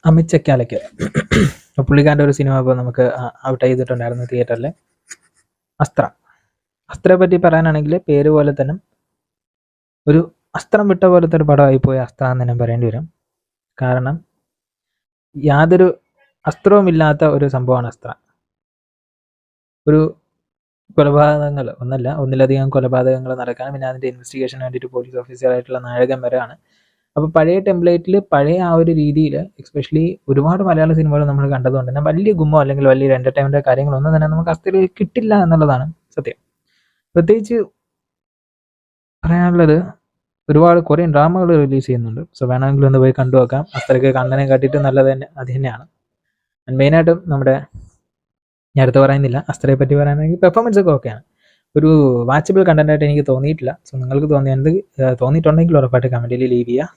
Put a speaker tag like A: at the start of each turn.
A: അമിത് ചക്കാലയ്ക്ക്. പുള്ളിക്കാരൻ്റെ ഒരു സിനിമ ഇപ്പോൾ നമുക്ക് ഔട്ട് ചെയ്തിട്ടുണ്ടായിരുന്നു തിയേറ്ററിൽ, അസ്ത്ര. അസ്ത്രയെ പറ്റി പറയാനാണെങ്കിൽ പേര് പോലെ തന്നെ ഒരു അസ്ത്രം വിട്ട പോലത്തെ ഒരു പടമായി പോയി അസ്ത്ര എന്ന് തന്നെ പറയേണ്ടി വരും. കാരണം യാതൊരു അസ്ത്രവുമില്ലാത്ത ഒരു സംഭവമാണ് അസ്ത്ര. ഒരു കൊലപാതകങ്ങൾ ഒന്നിലധികം കൊലപാതകങ്ങൾ നടക്കാനും പിന്നെ അതിൻ്റെ ഇൻവെസ്റ്റിഗേഷന് വേണ്ടിയിട്ട് പോലീസ് ഓഫീസറായിട്ടുള്ള നായകൻ വരെയാണ്. അപ്പോൾ പഴയ ടെംപ്ലേറ്റിൽ പഴയ ആ ഒരു രീതിയിൽ എസ്പെഷ്യലി ഒരുപാട് മലയാള സിനിമകൾ നമ്മൾ കണ്ടതുകൊണ്ട് തന്നെ വലിയ ഗുമ്മോ അല്ലെങ്കിൽ വലിയൊരു എൻ്റർടൈൻമെൻറ്റ് കാര്യങ്ങളൊന്നും തന്നെ നമുക്ക് അസ്ത്രയിൽ കിട്ടില്ല എന്നുള്ളതാണ് സത്യം. പ്രത്യേകിച്ച് പറയാനുള്ളത് ഒരുപാട് കൊറിയൻ ഡ്രാമകൾ റിലീസ് ചെയ്യുന്നുണ്ട്. സോ വേണമെങ്കിലും ഒന്ന് പോയി കണ്ടു നോക്കാം. അസ്ത്രയ്ക്ക് കണ്ണനെ കാട്ടിയിട്ട് നല്ലത് തന്നെ അത് തന്നെയാണ്. മെയിനായിട്ടും നമ്മുടെ ഞാൻ അടുത്ത് പറയുന്നില്ല, അസ്ത്രയെ പറ്റി പറയാനാണെങ്കിൽ പെർഫോമൻസ് ഒക്കെ ഓക്കെയാണ്. ഒരു വാച്ചബിൾ കണ്ടൻറ്റായിട്ട് എനിക്ക് തോന്നിയിട്ടില്ല. സോ നിങ്ങൾക്ക് തോന്നിയിട്ടുണ്ടെങ്കിൽ ഉറപ്പായിട്ട് കമൻറ്റിൽ ലീവ് ചെയ്യുക.